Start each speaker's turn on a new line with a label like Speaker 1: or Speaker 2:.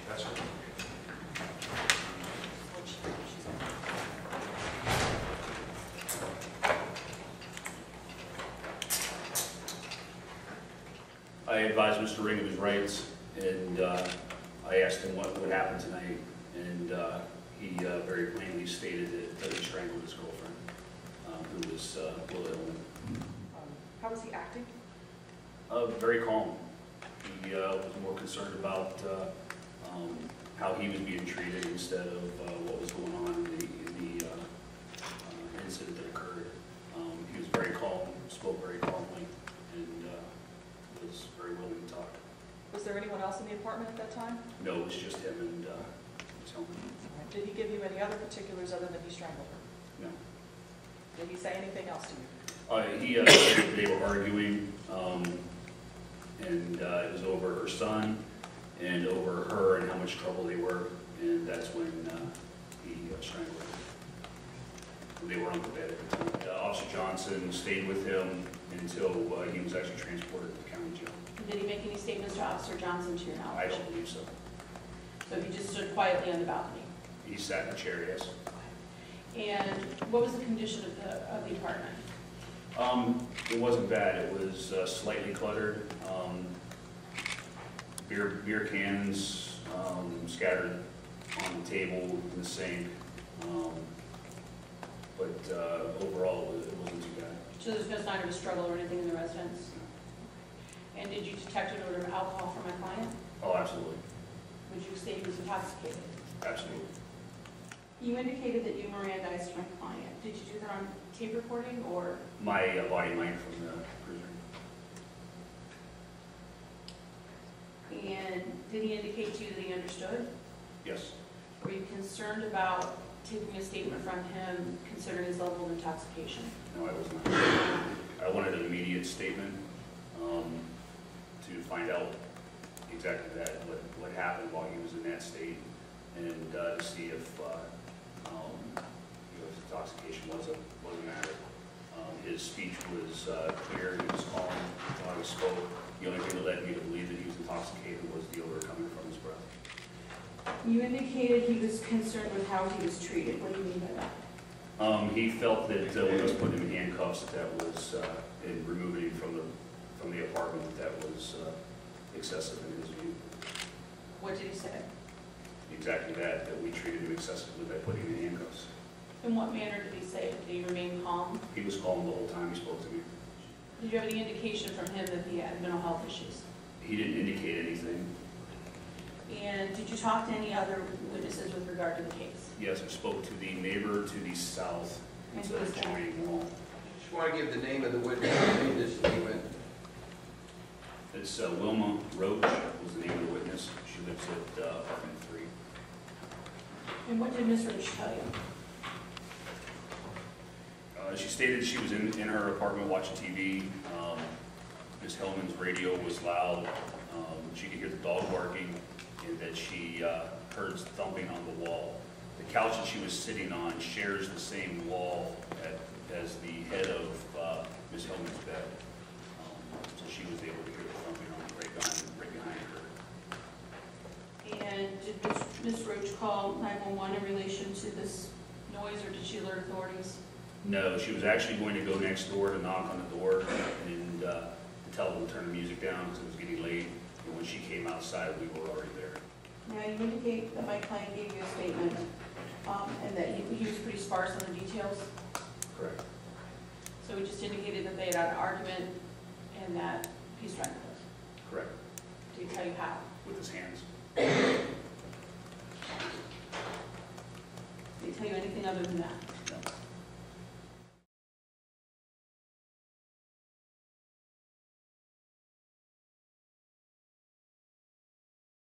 Speaker 1: That's it.
Speaker 2: I advised Mr. Ring of his rights, and I asked him what would happen tonight, and he very plainly stated that he strangled his girlfriend, who was Willa Taylor-Hillman.
Speaker 3: How was he acting?
Speaker 2: Very calm. He was more concerned about how he was being treated instead of what was going on in the incident that occurred. He was very calm, spoke very calmly, and was very willing to talk.
Speaker 3: Was there anyone else in the apartment at that time?
Speaker 2: No, it was just him and Ms. Hillman.
Speaker 3: Did he give you any other particulars other than he strangled her?
Speaker 2: No.
Speaker 3: Did he say anything else to you?
Speaker 2: They were arguing, and it was over her son and over her and how much trouble they were, and that's when he strangled her. They were on the bed at the time. Officer Johnson stayed with him until he was actually transported to the county jail.
Speaker 4: Did he make any statements to Officer Johnson to your
Speaker 2: I
Speaker 4: knowledge?
Speaker 2: don't believe so.
Speaker 4: So he just stood quietly on the balcony?
Speaker 2: He sat in a chair, yes.
Speaker 4: And what was the condition of the apartment?
Speaker 2: It wasn't bad. It was slightly cluttered. Beer cans scattered on the table in the sink. But overall, it wasn't too bad.
Speaker 4: So there's no sign of a struggle or anything in the residence? And did you detect an odor of alcohol from my client?
Speaker 2: Oh, absolutely.
Speaker 4: Would you say he was intoxicated?
Speaker 2: Absolutely.
Speaker 4: You indicated that you Mirandized my client. Did you do that on tape recording or?
Speaker 2: My body mic from the cruiser.
Speaker 4: And did he indicate to you that he understood?
Speaker 2: Yes.
Speaker 4: Were you concerned about taking a statement from him considering his level of intoxication?
Speaker 2: No, I was not. I wanted an immediate statement to find out exactly what happened while he was in that state, and to see if his intoxication was a matter. His speech was clear. He was calm while he spoke. The only thing that led me to believe that he was intoxicated was the odor coming from his breath.
Speaker 4: You indicated he was concerned with how he was treated. What do you mean by that?
Speaker 2: He felt that when I was putting him in handcuffs, that was, and removing him from the apartment, that was excessive in his view.
Speaker 4: What did he say?
Speaker 2: Exactly that we treated him excessively by putting him in handcuffs.
Speaker 4: In what manner did he say it? Did he remain calm?
Speaker 2: He was calm the whole time he spoke to me.
Speaker 4: Did you have any indication from him that he had mental health issues?
Speaker 2: He didn't indicate anything.
Speaker 4: And did you talk to any other witnesses with regard to the case?
Speaker 2: Yes, I spoke to the neighbor to the south.
Speaker 4: And
Speaker 2: It's
Speaker 4: who was that?
Speaker 2: adjoining wall.
Speaker 5: Just want to give the name of the witness who made this statement.
Speaker 2: It's Wilma Roach was the name of the witness. She lives at apartment 3.
Speaker 4: And what did Ms. Rich tell you?
Speaker 2: She stated she was in her apartment watching TV. Ms. Hillman's radio was loud. She could hear the dog barking, and that she heard thumping on the wall. The couch that she was sitting on shares the same wall as the head of Ms. Hillman's bed. So she was able to hear the thumping on right behind her.
Speaker 4: And did Ms. Roach call 911 in relation to this noise, or did she alert authorities?
Speaker 2: No, she was actually going to go next door to knock on the door and tell them to turn the music down because it was getting late. And when she came outside, we were already there.
Speaker 4: Now, you indicate that my client gave you a statement and that he was pretty sparse on the details.
Speaker 2: Correct.
Speaker 4: So he just indicated that they had an argument and that he strangled her.
Speaker 2: Correct.
Speaker 4: Did he tell you how?
Speaker 2: With his hands.
Speaker 4: Did he tell you anything other than that?